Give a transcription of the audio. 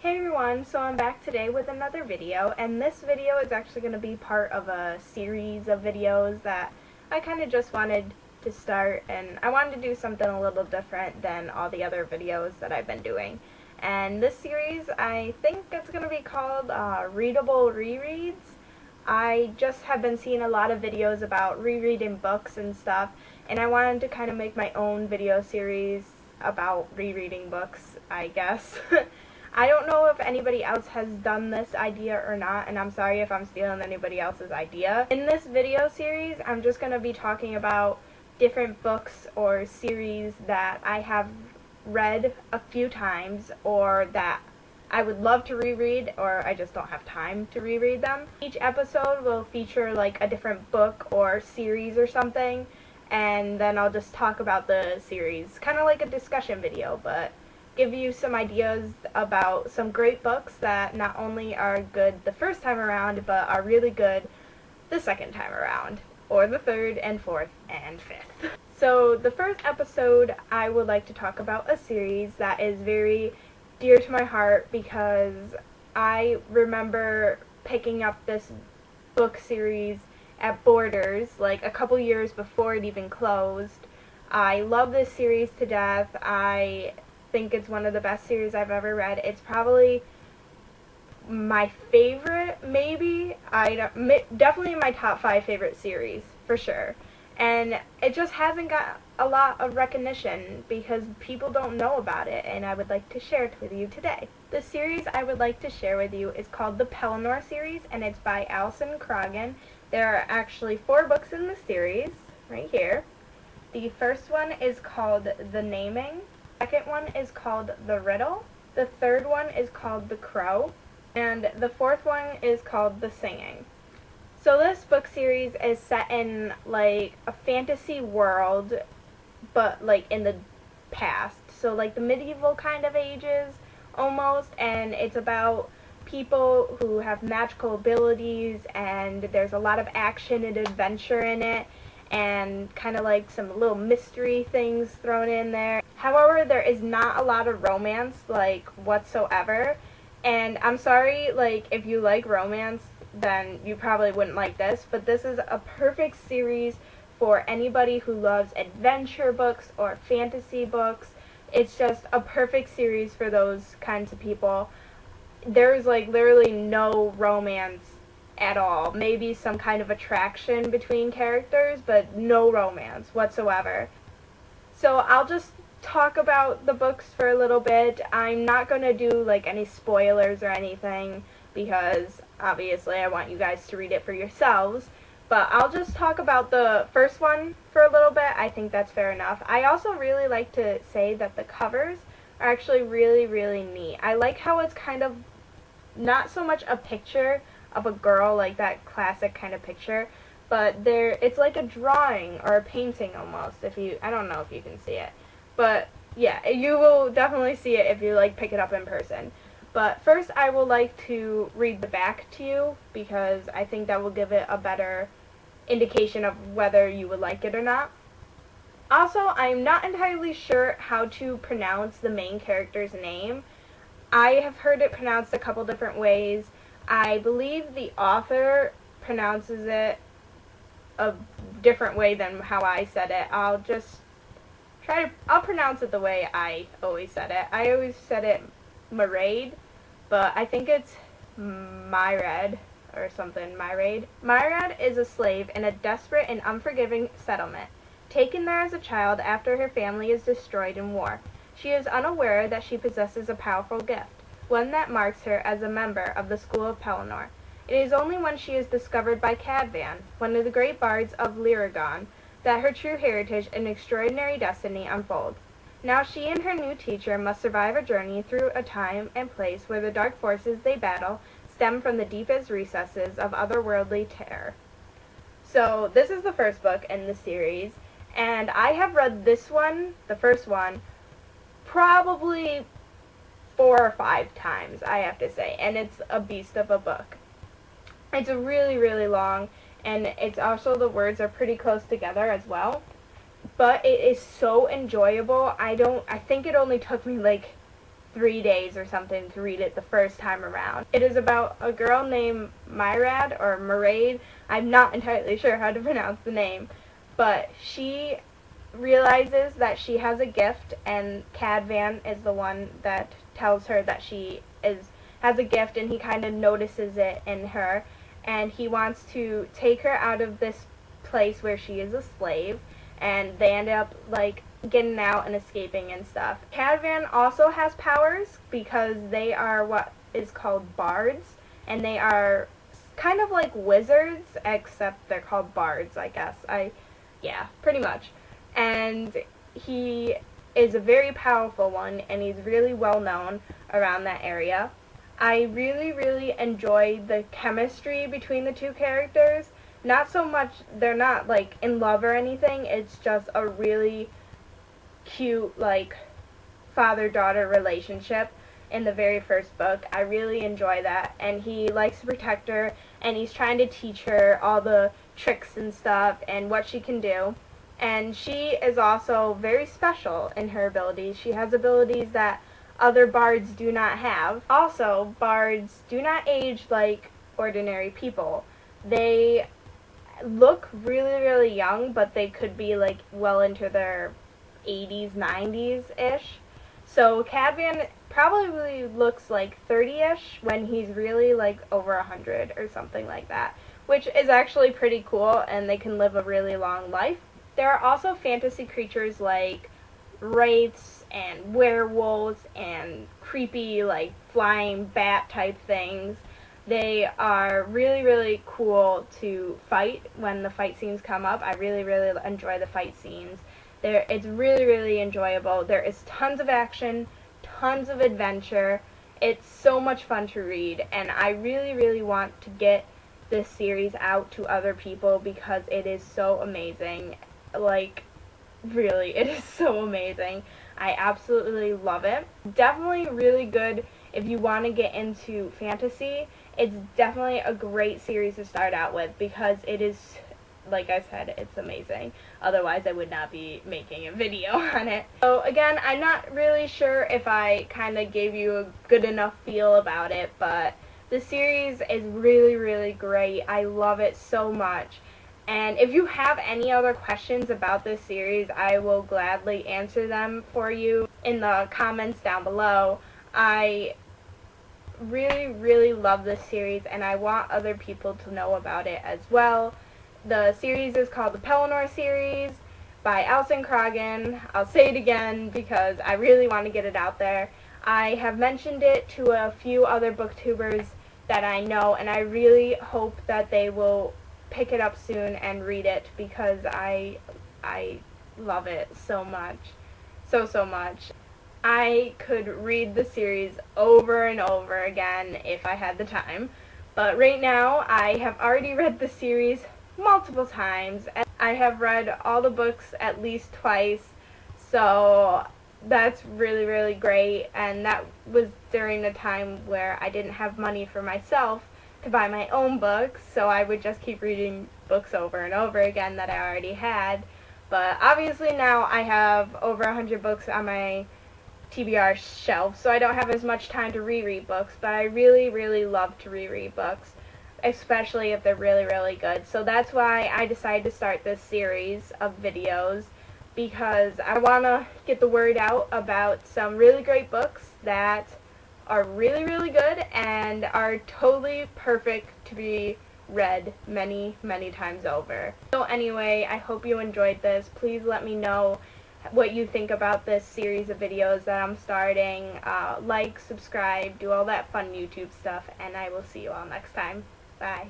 Hey everyone, so I'm back today with another video, and this video is actually going to be part of a series of videos that I kind of just wanted to start, and I wanted to do something a little different than all the other videos that I've been doing. And this series, I think it's going to be called Readable Rereads. I just have been seeing a lot of videos about rereading books and stuff, and I wanted to kind of make my own video series about rereading books, I guess. I don't know if anybody else has done this idea or not, and I'm sorry if I'm stealing anybody else's idea. In this video series, I'm just going to be talking about different books or series that I have read a few times, or that I would love to reread, or I just don't have time to reread them. Each episode will feature like a different book or series or something, and then I'll just talk about the series, kind of like a discussion video, but give you some ideas about some great books that not only are good the first time around, but are really good the second time around, or the third and fourth and fifth. So the first episode, I would like to talk about a series that is very dear to my heart because I remember picking up this book series at Borders like a couple years before it even closed. I love this series to death. I think it's one of the best series I've ever read. It's probably my favorite, maybe. Definitely my top 5 favorite series, for sure. And it just hasn't got a lot of recognition because people don't know about it, and I would like to share it with you today. The series I would like to share with you is called the Pellinor series, and it's by Alison and Croggon. There are actually 4 books in the series, right here. The first one is called The Naming. The second one is called The Riddle. The third one is called The Crow. And the fourth one is called The Singing. So this book series is set in like a fantasy world, but like in the past. So like the medieval kind of ages almost, and it's about people who have magical abilities, and there's a lot of action and adventure in it, and kind of like some little mystery things thrown in there. However, there is not a lot of romance, like, whatsoever. And I'm sorry, like, if you like romance, then you probably wouldn't like this. But this is a perfect series for anybody who loves adventure books or fantasy books. It's just a perfect series for those kinds of people. There's, like, literally no romance at all. Maybe some kind of attraction between characters, but no romance whatsoever. So I'll just talk about the books for a little bit. I'm not going to do like any spoilers or anything because obviously I want you guys to read it for yourselves, but I'll just talk about the first one for a little bit. I think that's fair enough. I also really like to say that the covers are actually really, really neat. I like how it's kind of not so much a picture of a girl, like that classic kind of picture, but it's like a drawing or a painting almost. I don't know if you can see it. But yeah, you will definitely see it if you like pick it up in person. But first I would like to read the back to you because I think that will give it a better indication of whether you would like it or not. Also, I'm not entirely sure how to pronounce the main character's name. I have heard it pronounced a couple different ways. I believe the author pronounces it a different way than how I said it. I'll pronounce it the way I always said it. I always said it Mairead, but I think it's Mairead or something. Mairead. Mairead is a slave in a desperate and unforgiving settlement, taken there as a child after her family is destroyed in war. She is unaware that she possesses a powerful gift, one that marks her as a member of the school of Pellinor. It is only when she is discovered by Cadvan, one of the great bards of Lyragon, that her true heritage and extraordinary destiny unfold. Now she and her new teacher must survive a journey through a time and place where the dark forces they battle stem from the deepest recesses of otherworldly terror. So this is the first book in the series, and I have read this one, the first one, probably 4 or 5 times, I have to say, and it's a beast of a book. It's really, really long, and it's also, the words are pretty close together as well, but it is so enjoyable. I think it only took me like 3 days or something to read it the first time around. It is about a girl named Myrad, or Maraid. I'm not entirely sure how to pronounce the name, but she realizes that she has a gift, and Cadvan is the one that tells her that she has a gift, and he kind of notices it in her, and he wants to take her out of this place where she is a slave, and they end up like getting out and escaping and stuff. Cadvan also has powers because they are what is called bards, and they are kind of like wizards, except they're called bards, I guess. Yeah, pretty much. And he is a very powerful one, and he's really well known around that area. I really, really enjoy the chemistry between the two characters. Not so much, they're not like in love or anything, it's just a really cute like father-daughter relationship in the very first book. I really enjoy that, and he likes to protect her, and he's trying to teach her all the tricks and stuff and what she can do. And she is also very special in her abilities. She has abilities that other bards do not have. Also, bards do not age like ordinary people. They look really, really young, but they could be like well into their 80s, 90s-ish. So Cadvan probably looks like 30-ish when he's really like over 100 or something like that, which is actually pretty cool, and they can live a really long life. There are also fantasy creatures like wraiths and werewolves and creepy like flying bat type things. They are really, really cool to fight when the fight scenes come up. I really, really enjoy the fight scenes. It's really, really enjoyable. There is tons of action, tons of adventure. It's so much fun to read, and I really, really want to get this series out to other people because it is so amazing. Like, really, it is so amazing. I absolutely love it. Definitely really good if you want to get into fantasy. It's definitely a great series to start out with because it is, like I said, it's amazing. Otherwise, I would not be making a video on it. So again, I'm not really sure if I kind of gave you a good enough feel about it, but the series is really, really great. I love it so much. And if you have any other questions about this series, I will gladly answer them for you in the comments down below. I really, really love this series, and I want other people to know about it as well. The series is called the Pellinor series by Alison Croggon. I'll say it again because I really want to get it out there. I have mentioned it to a few other booktubers that I know, and I really hope that they will pick it up soon and read it because I love it so much. So much. I could read the series over and over again if I had the time, but right now I have already read the series multiple times, and I have read all the books at least twice, so that's really, really great. And that was during the time where I didn't have money for myself to buy my own books, so I would just keep reading books over and over again that I already had. But obviously now I have over 100 books on my TBR shelf, so I don't have as much time to reread books, but I really, really love to reread books, especially if they're really, really good. So that's why I decided to start this series of videos, because I want to get the word out about some really great books that are really, really good and are totally perfect to be read many, many times over. So anyway, I hope you enjoyed this. Please let me know what you think about this series of videos that I'm starting. Like, subscribe, do all that fun YouTube stuff, and I will see you all next time. Bye.